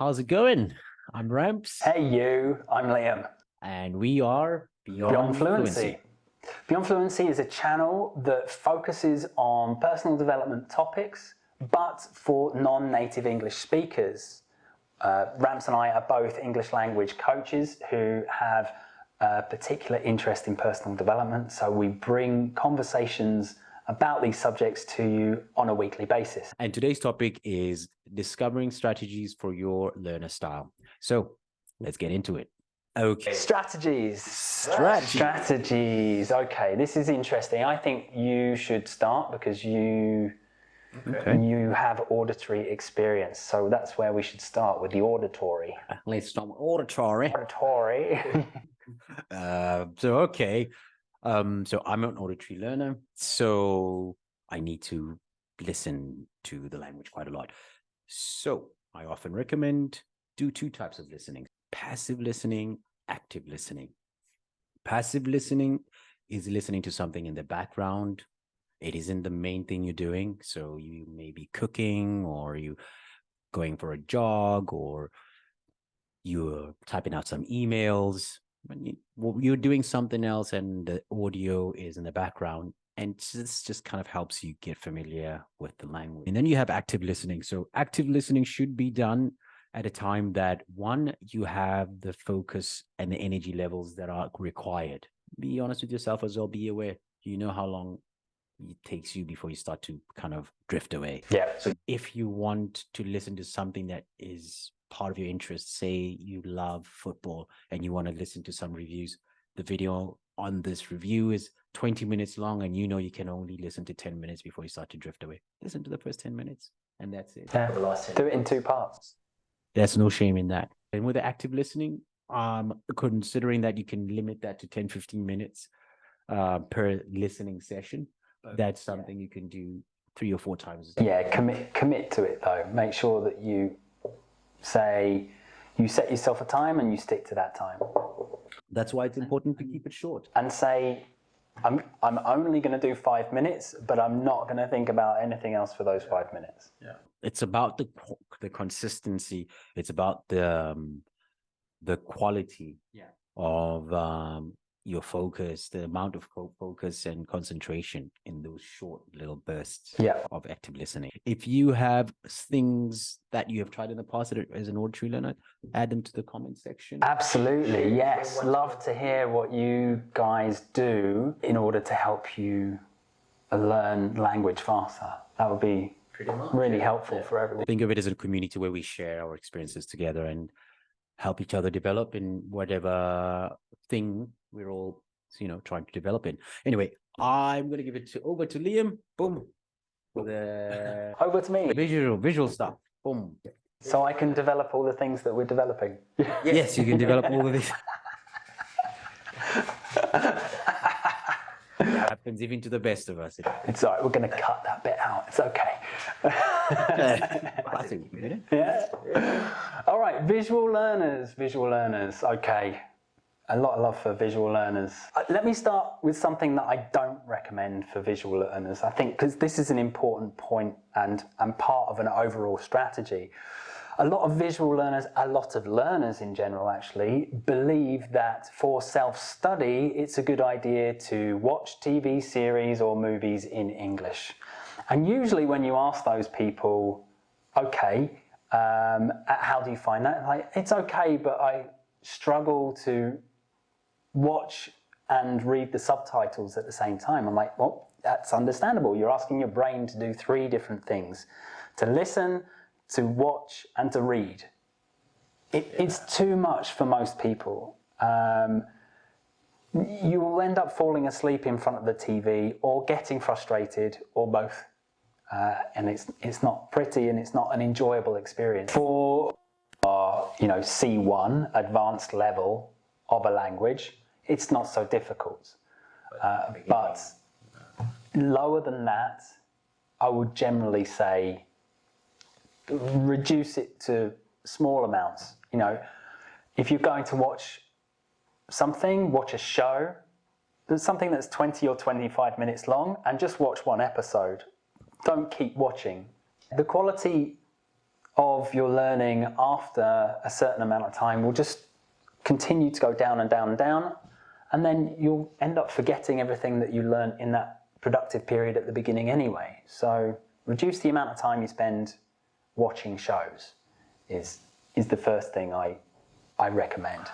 How's it going? I'm Ramps. Hey you, I'm Liam. And we are Beyond Fluency. Beyond Fluency is a channel that focuses on personal development topics, but for non-native English speakers. Ramps and I are both English language coaches who have a particular interest in personal development, so we bring conversations about these subjects to you on a weekly basis. And today's topic is discovering strategies for your learner style. So let's get into it. Okay. Strategies. Okay, this is interesting. I think you should start because you have auditory experience. So that's where we should start, with the auditory. Let's start with auditory. So I'm an auditory learner, so I need to listen to the language quite a lot. So I often recommend do two types of listening: passive listening, active listening. Passive listening is listening to something in the background. It isn't the main thing you're doing. So you may be cooking, or you going for a jog, or you're typing out some emails. You're doing something else and the audio is in the background, and this just kind of helps you get familiar with the language. And then you have active listening. So active listening should be done at a time that, one, you have the focus and the energy levels that are required. Be honest with yourself as well. Be aware. You know how long it takes you before you start to kind of drift away. Yeah. So if you want to listen to something that is part of your interest, say you love football and you want to listen to some reviews, the video on this review is 20 minutes long, and you know you can only listen to 10 minutes before you start to drift away. Listen to the first 10 minutes and that's it. Yeah. Do it in two parts. There's no shame in that. And with the active listening, considering that you can limit that to 10-15 minutes per listening session, that's something you can do 3 or 4 times. Yeah, commit to it though. Make sure that you say you set yourself a time and you stick to that time. That's why it's important to keep it short. And say, I'm only going to do 5 minutes, but I'm not going to think about anything else for those 5 minutes. Yeah. It's about the consistency. It's about the quality of your focus, the amount of focus and concentration in those short little bursts of active listening. If you have things that you have tried in the past as an auditory learner, add them to the comment section. Absolutely, yes. Love to hear what you guys do in order to help you learn language faster. That would be really helpful for everyone. Think of it as a community where we share our experiences together and help each other develop in whatever thing we're all, trying to develop in. Anyway, I'm going to give it over to Liam. Boom. Over to me. Visual stuff. Boom. So I can develop all the things that we're developing. Yes, you can develop all of this. It happens even to the best of us. It's all right. We're going to cut that bit out. It's okay. I think we did it. Yeah. All right. Visual learners. Okay. A lot of love for visual learners. Let me start with something that I don't recommend for visual learners. I think because this is an important point and part of an overall strategy. A lot of visual learners, a lot of learners in general actually, believe that for self-study it's a good idea to watch TV series or movies in English. And usually when you ask those people, okay, how do you find that? Like, it's okay, but I struggle to watch and read the subtitles at the same time. I'm like, well, that's understandable. You're asking your brain to do 3 different things: to listen, to watch, and to read. It's too much for most people. You will end up falling asleep in front of the TV or getting frustrated, or both. And it's not pretty and it's not an enjoyable experience. For C1, advanced level of a language, it's not so difficult. But lower than that, I would generally say reduce it to small amounts. If you're going to watch a show, there's something that's 20 or 25 minutes long, and just watch 1 episode. Don't keep watching. The quality of your learning after a certain amount of time will just continue to go down and down and down, and then you'll end up forgetting everything that you learned in that productive period at the beginning anyway. So reduce the amount of time you spend watching shows is the first thing I recommend.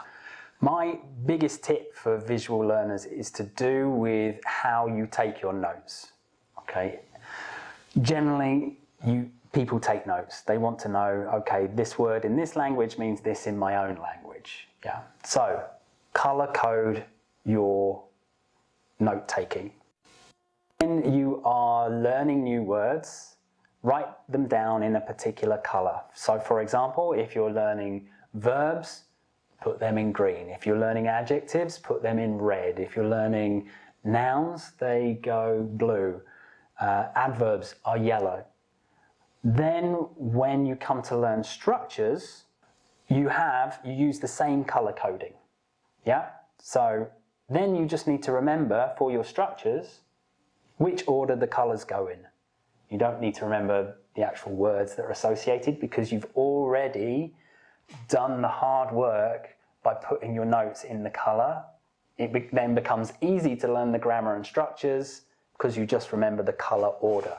My biggest tip for visual learners is to do with how you take your notes. Okay, generally people take notes. They want to know, okay, this word in this language means this in my own language. Yeah. So color code your note taking. When you are learning new words, write them down in a particular color. So for example, if you're learning verbs, put them in green. If you're learning adjectives, put them in red. If you're learning nouns, they go blue. Adverbs are yellow. Then when you come to learn structures, you use the same color coding. Yeah? So then you just need to remember for your structures which order the colors go in. You don't need to remember the actual words that are associated because you've already done the hard work by putting your notes in the color. It then becomes easy to learn the grammar and structures because you just remember the color order.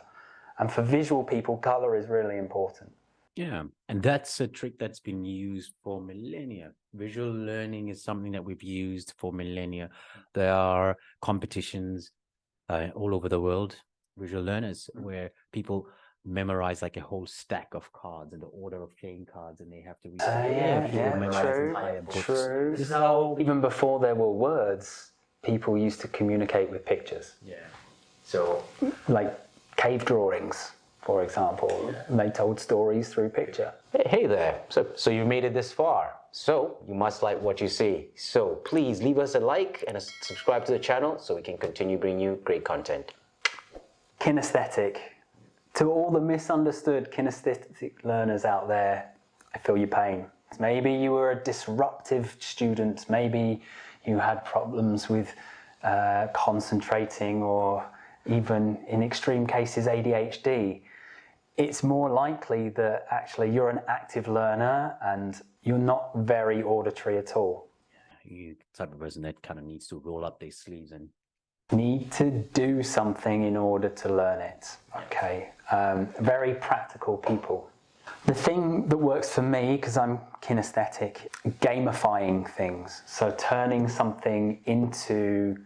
And for visual people, color is really important. Yeah, and that's a trick that's been used for millennia. Visual learning is something that we've used for millennia. There are competitions all over the world, visual learners, where people memorize like a whole stack of cards and the order of playing cards, and they have to true. This is how, even before there were words, people used to communicate with pictures. Yeah. So, like cave drawings, for example, they told stories through picture. Hey there. So you've made it this far. So you must like what you see. So please leave us a like and subscribe to the channel so we can continue bringing you great content. Kinesthetic. To all the misunderstood kinesthetic learners out there, I feel your pain. Maybe you were a disruptive student. Maybe you had problems with concentrating, or even in extreme cases ADHD. It's more likely that actually you're an active learner and you're not very auditory at all. You're the type of person that kind of needs to roll up their sleeves and need to do something in order to learn it. Okay, very practical people. The thing that works for me, because I'm kinesthetic, gamifying things. So turning something into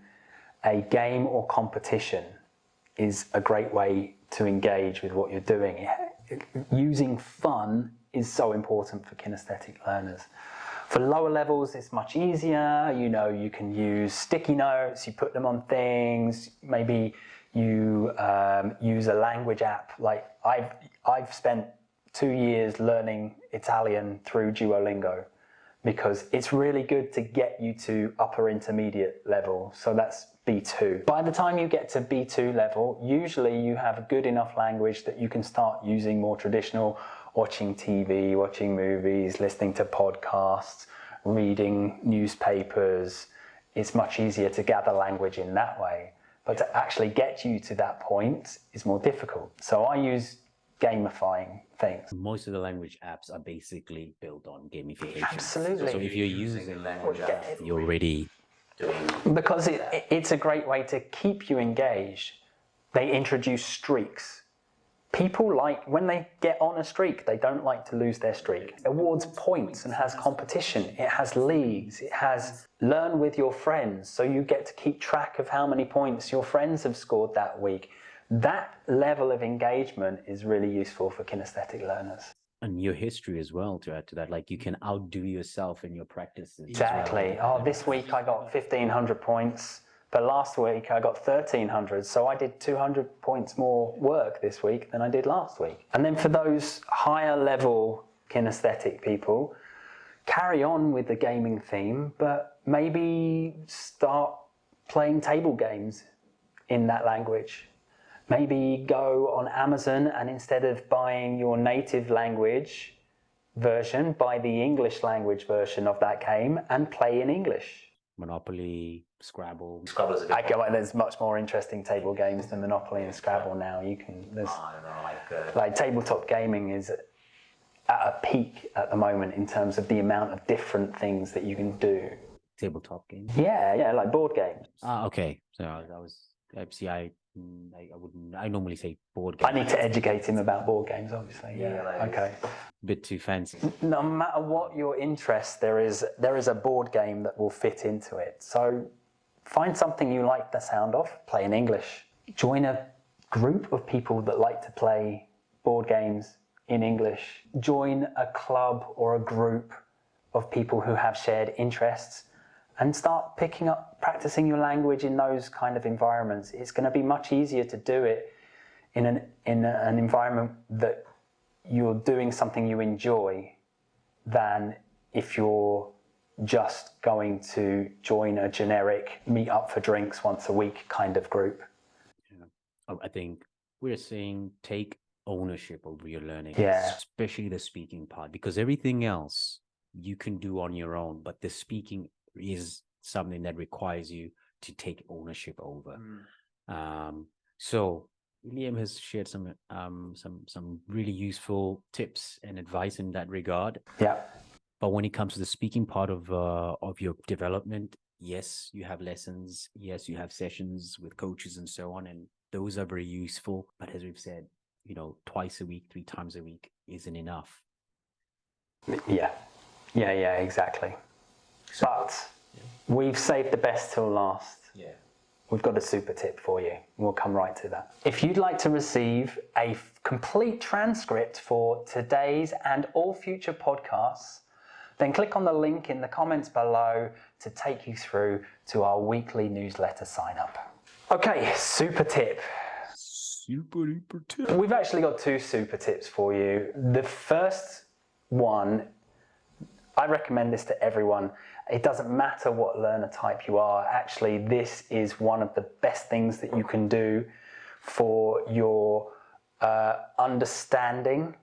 a game or competition is a great way to engage with what you're doing. Using fun is so important for kinesthetic learners. For lower levels, it's much easier. You know, you can use sticky notes, you put them on things. Maybe you use a language app. Like I've spent 2 years learning Italian through Duolingo because it's really good to get you to upper intermediate level. So that's B2. By the time you get to B2 level, usually you have a good enough language that you can start using more traditional, watching TV, watching movies, listening to podcasts, reading newspapers. It's much easier to gather language in that way. But to actually get you to that point is more difficult. So I use gamifying things. most of the language apps are basically built on gamification. Absolutely. So if you're using language apps, you're already doing... Because it's a great way to keep you engaged. They introduce streaks. People like, when they get on a streak, they don't like to lose their streak. It awards points and has competition. It has leagues. It has learn with your friends. So you get to keep track of how many points your friends have scored that week. That level of engagement is really useful for kinesthetic learners. And your history as well, to add to that, like you can outdo yourself in your practices. Exactly. Oh, this week I got 1,500 points. But last week I got 1,300, so I did 200 points more work this week than I did last week. And then for those higher level kinesthetic people, carry on with the gaming theme, but maybe start playing table games in that language. Maybe go on Amazon and instead of buying your native language version, buy the English language version of that game and play in English. Monopoly, Scrabble. Scrabble's a good There's much more interesting table games than Monopoly and Scrabble now. You can, I don't know, like tabletop gaming is at a peak at the moment in terms of the amount of different things that you can do. Tabletop games. Yeah, like board games. Okay. So I was see. I wouldn't. I normally say board games. I need to educate him about board games, obviously. Yeah. Okay. Bit too fancy. No matter what your interest, there is a board game that will fit into it. So find something you like the sound of. Play in English. Join a group of people that like to play board games in English. Join a club or a group of people who have shared interests and start practicing your language in those kind of environments. It's going to be much easier to do it in an environment that you're doing something you enjoy than if you're just going to join a generic meet up for drinks once a week kind of group. Yeah. I think we're saying take ownership over your learning, especially the speaking part, because everything else you can do on your own, but the speaking is something that requires you to take ownership over. So Liam has shared some really useful tips and advice in that regard. Yeah. But when it comes to the speaking part of your development, yes, you have lessons. Yes, you have sessions with coaches and so on, and those are very useful. But as we've said, twice a week, 3 times a week isn't enough. Yeah, exactly. But we've saved the best till last. Yeah. We've got a super tip for you. We'll come right to that. If you'd like to receive a complete transcript for today's and all future podcasts, then click on the link in the comments below to take you through to our weekly newsletter sign up. Okay, super tip. Super duper tip. We've actually got 2 super tips for you. The first one, I recommend this to everyone. It doesn't matter what learner type you are. Actually, this is one of the best things that you can do for your understanding,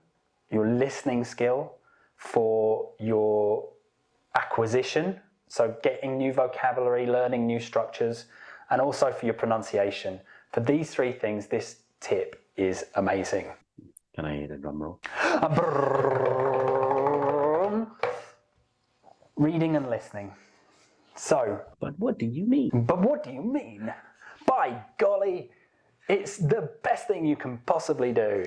your listening skill, for your acquisition, so getting new vocabulary, learning new structures, and also for your pronunciation. For these 3 things, this tip is amazing. Can I hear the drum roll? Reading and listening. So. But what do you mean? By golly, it's the best thing you can possibly do.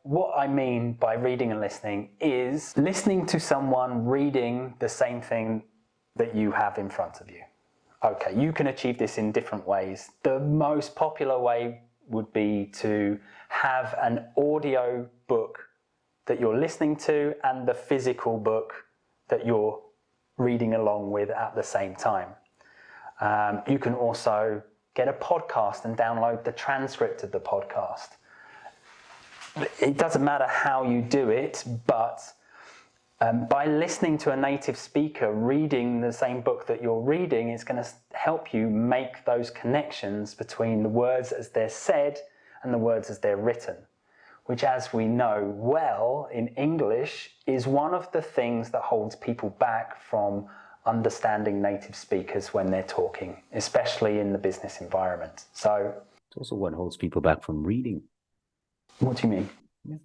What I mean by reading and listening is listening to someone reading the same thing that you have in front of you. Okay, you can achieve this in different ways. The most popular way would be to have an audio book that you're listening to and the physical book that you're reading along with at the same time. You can also get a podcast and download the transcript of the podcast. It doesn't matter how you do it, but by listening to a native speaker reading the same book that you're reading, it's going to help you make those connections between the words as they're said and the words as they're written, which, as we know well in English, is one of the things that holds people back from understanding native speakers when they're talking, especially in the business environment. So it's also what holds people back from reading. What do you mean?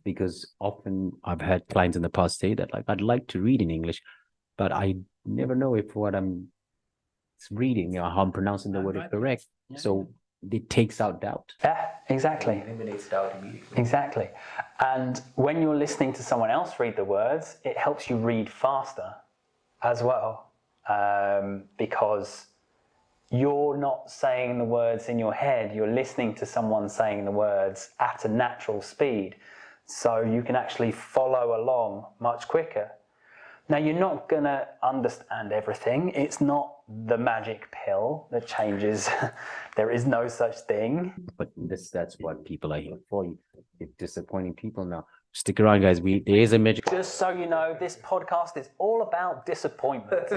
Because often I've had clients in the past say that, like, I'd like to read in English, but I never know if what I'm reading, how I'm pronouncing the word is correct. Yeah. So it takes out doubt. Yeah, exactly. It eliminates doubt immediately. Exactly. And when you're listening to someone else read the words, it helps you read faster as well, because you're not saying the words in your head, you're listening to someone saying the words at a natural speed. So you can actually follow along much quicker. Now, you're not going to understand everything. It's not the magic pill that changes. There is no such thing. But that's what people are here for. You're disappointing people now. Stick around, guys. There is a magic. Just so you know, this podcast is all about disappointment.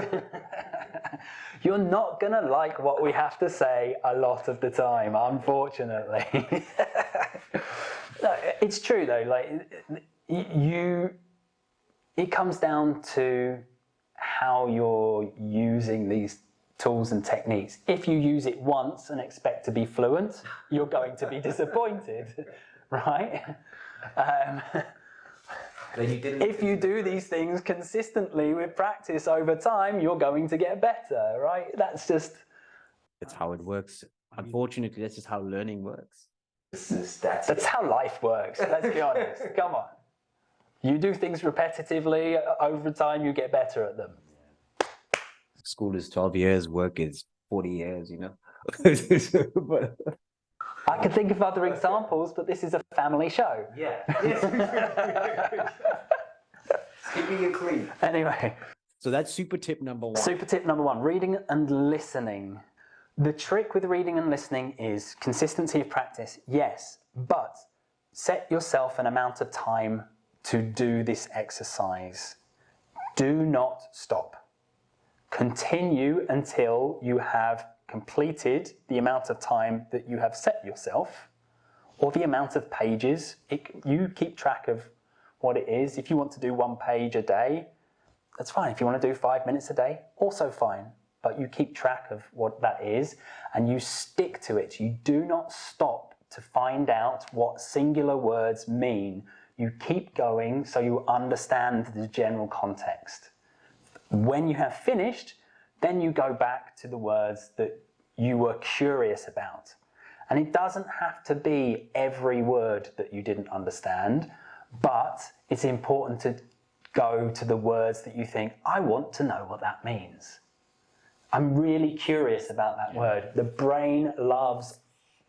You're not going to like what we have to say a lot of the time, unfortunately. No, it's true, though. Like, it comes down to how you're using these tools and techniques. If you use it once and expect to be fluent, you're going to be disappointed, right? Then you didn't. If you do these things consistently with practice over time, you're going to get better, right? That's how it works. Unfortunately, that's just how learning works. that's how life works. Let's be honest. Come on. You do things repetitively over time, you get better at them. School is 12 years, work is 40 years, you know. But I could think of other examples, but this is a family show. yeah. Keeping it clean. Anyway. So that's super tip number one. Super tip number one, reading and listening. The trick with reading and listening is consistency of practice, yes, but set yourself an amount of time to do this exercise. Do not stop. Continue until you have completed the amount of time that you have set yourself, or the amount of pages. You keep track of what it is. If you want to do 1 page a day, that's fine. If you want to do 5 minutes a day, also fine. But you keep track of what that is and you stick to it. You do not stop to find out what singular words mean. You keep going so you understand the general context. When you have finished, then you go back to the words that you were curious about. And it doesn't have to be every word that you didn't understand, but it's important to go to the words that you think, I want to know what that means. I'm really curious about that word. The brain loves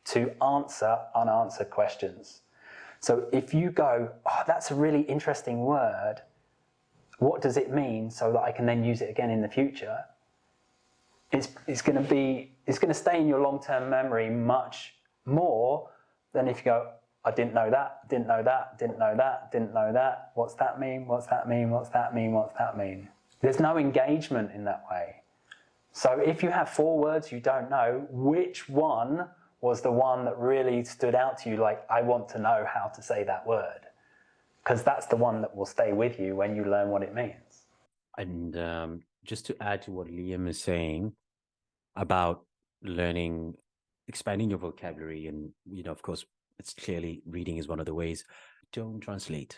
to answer unanswered questions. So if you go, oh, that's a really interesting word, what does it mean so that I can then use it again in the future? It's going to stay in your long-term memory much more than if you go, I didn't know that, didn't know that, didn't know that, didn't know that. What's that mean? What's that mean? What's that mean? What's that mean? There's no engagement in that way. So if you have 4 words you don't know, which one was the one that really stood out to you, like, I want to know how to say that word? Because that's the one that will stay with you when you learn what it means. And just to add to what Liam is saying about learning, expanding your vocabulary, and, you know, of course, it's clearly reading is one of the ways. Don't translate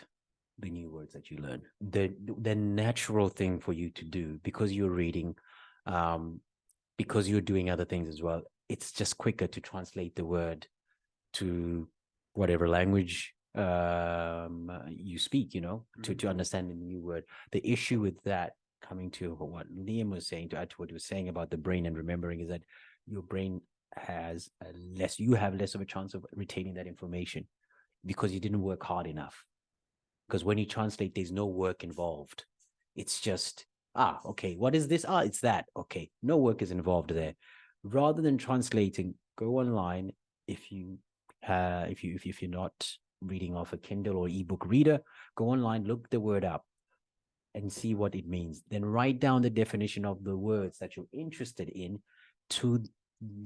the new words that you learn. The natural thing for you to do, because you're reading, because you're doing other things as well, it's just quicker to translate the word to whatever language you speak, you know, to understand the new word. The issue with that, coming to what Liam was saying, to add to what he was saying about the brain and remembering, is that your brain has you have less of a chance of retaining that information because you didn't work hard enough. Because when you translate, there's no work involved. It's just, okay, what is this? It's that. Okay, no work is involved there. Rather than translating, go online. If you're not reading off a Kindle or ebook reader, go online, look the word up and see what it means. Then write down the definition of the words that you're interested in to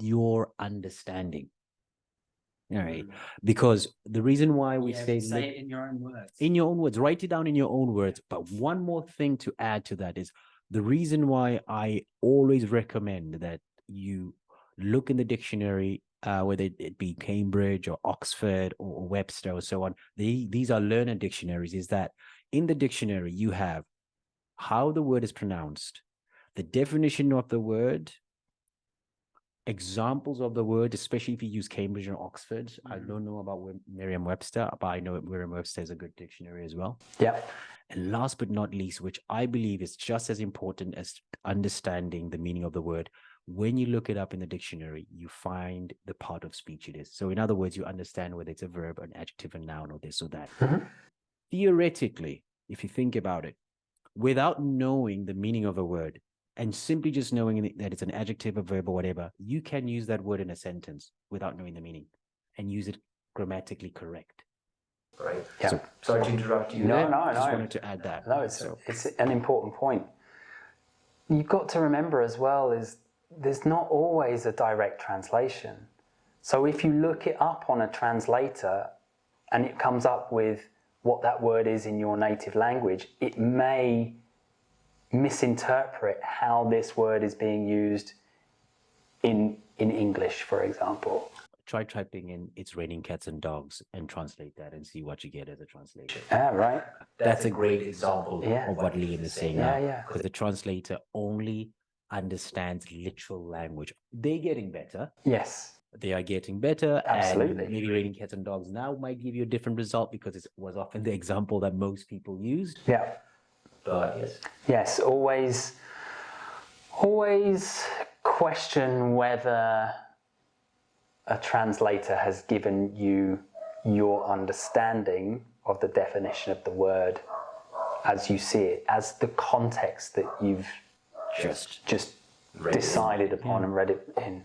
your understanding. All right. Because the reason why we say it in your own words. In your own words, write it down in your own words. But one more thing to add to that is the reason why I always recommend that you look in the dictionary, whether it be Cambridge or Oxford or Webster or so on. These are learner dictionaries, is that in the dictionary you have how the word is pronounced, the definition of the word, examples of the word, especially if you use Cambridge or Oxford. I don't know about Merriam-Webster, but I know Merriam-Webster is a good dictionary as well. Yeah. And last but not least, which I believe is just as important as understanding the meaning of the word, when you look it up in the dictionary, you find the part of speech it is. So in other words, you understand whether it's a verb, an adjective, a noun, or this or that. Theoretically, if you think about it, without knowing the meaning of a word, and simply just knowing that it's an adjective, a verb, or whatever, you can use that word in a sentence without knowing the meaning and use it grammatically correct. Right. Yeah. So, sorry to interrupt you. No. I just wanted to add that. No, it's an important point. You've got to remember as well is there's not always a direct translation. So if you look it up on a translator and it comes up with what that word is in your native language, it may misinterpret how this word is being used in English, for example. try typing in "it's raining cats and dogs" and translate that and see what you get as a translation. Right. That's a great example Yeah. of what Liam is saying Yeah, now. yeah. Because the translator only understands literal language. They're getting better. Yes. They are getting better. Absolutely. And maybe raining cats and dogs now might give you a different result because it was often the example that most people used. Yeah. But yes. Yes, always question whether a translator has given you your understanding of the definition of the word as you see it, as the context that you've just decided upon and read it in.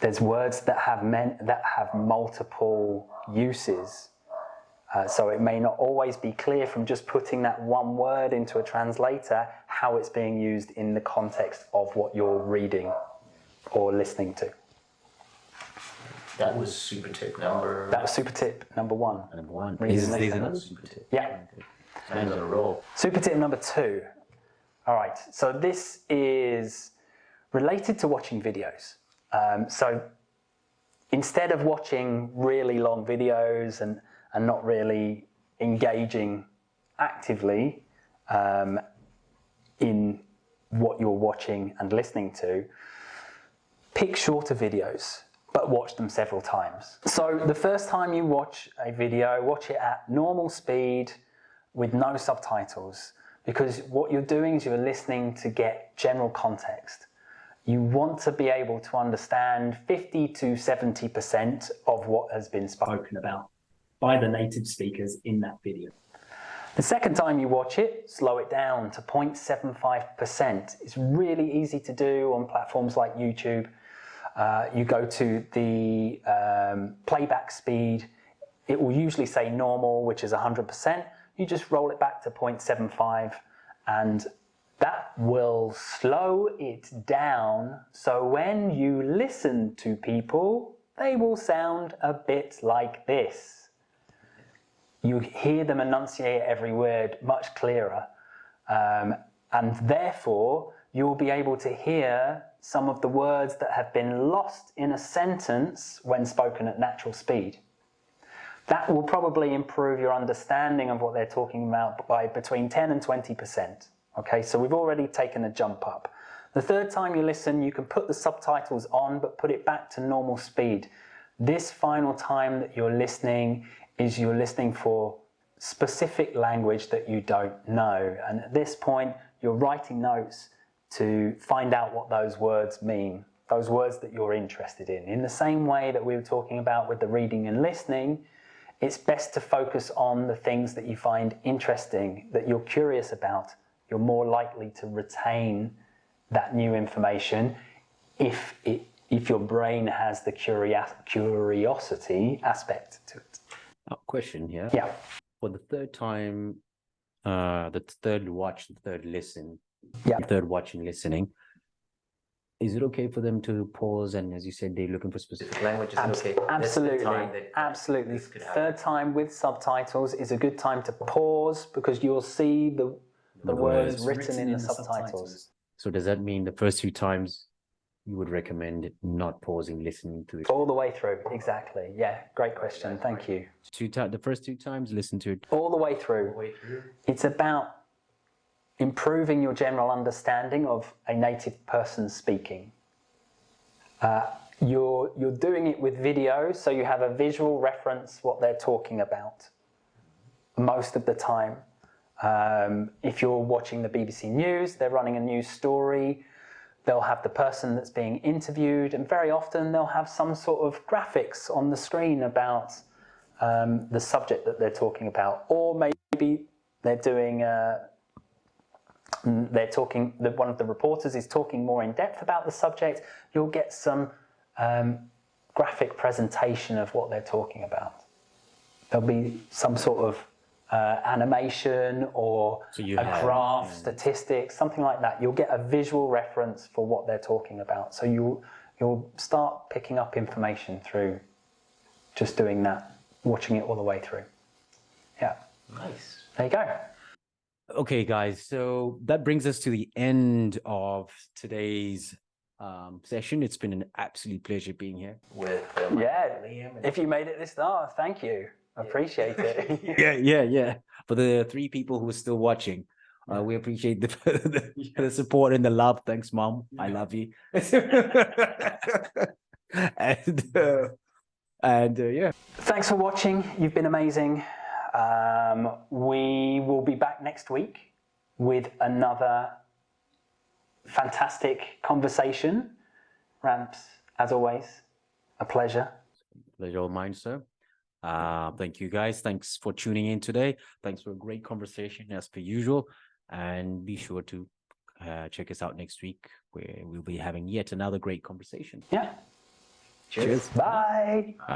There's words that have multiple uses. So it may not always be clear from just putting that one word into a translator how it's being used in the context of what you're reading or listening to. That was super tip number. That was super tip number one. Number one. Reading Is and listening. another super tip? Yeah. Man's on a roll. Super tip number 2. All right. So this is related to watching videos. So instead of watching really long videos and not really engaging actively in what you're watching and listening to, pick shorter videos, but watch them several times. So the first time you watch a video, watch it at normal speed with no subtitles, because what you're doing is you're listening to get general context. You want to be able to understand 50 to 70% of what has been spoken about by the native speakers in that video. The second time you watch it, slow it down to 0.75%. It's really easy to do on platforms like YouTube. You go to the playback speed. It will usually say normal, which is 100%. You just roll it back to 0.75 and that will slow it down, so when you listen to people, they will sound a bit like this. You hear them enunciate every word much clearer, and therefore you'll be able to hear some of the words that have been lost in a sentence when spoken at natural speed. That will probably improve your understanding of what they're talking about by between 10 and 20%. Okay, so we've already taken a jump up. The third time you listen, you can put the subtitles on, but put it back to normal speed. This final time that you're listening is you're listening for specific language that you don't know. And at this point, you're writing notes to find out what those words mean, those words that you're interested in. In the same way that we were talking about with the reading and listening, it's best to focus on the things that you find interesting, that you're curious about. You're more likely to retain that new information if your brain has the curiosity aspect to it. Question here. Yeah. For the third time, the third watch, the third listen, Yeah. third watching, listening, is it okay for them to pause? And as you said, they're looking for specific languages. Absolutely. Third time with subtitles is a good time to pause because you'll see the words written in the subtitles. So does that mean the first few times you would recommend not pausing, listening to it? All the way through, exactly. Yeah, great question. Thank you. The first 2 times, listen to it. All the way through. It's about improving your general understanding of a native person speaking. You're doing it with video, so you have a visual reference what they're talking about most of the time. If you're watching the BBC News, they're running a news story, they'll have the person that's being interviewed, and very often they'll have some sort of graphics on the screen about the subject that they're talking about. Or maybe they're doing, one of the reporters is talking more in depth about the subject. You'll get some graphic presentation of what they're talking about. There'll be some sort of animation or a graph, statistics, something like that. You'll get a visual reference for what they're talking about. So you'll start picking up information through just doing that, watching it all the way through. Yeah. Nice. There you go. Okay, guys. So that brings us to the end of today's session. It's been an absolute pleasure being here. With Yeah. If you made it this far, thank you. I appreciate it. Yeah. For the 3 people who are still watching, we appreciate the support and the love. Thanks, Mom. I love you. and yeah. Thanks for watching. You've been amazing. We will be back next week with another fantastic conversation. Ramps, as always, a pleasure. Pleasure all mine, sir. Thank you, guys. Thanks for tuning in today. Thanks for a great conversation as per usual. And be sure to check us out next week, where we'll be having yet another great conversation. Yeah. Cheers. Bye.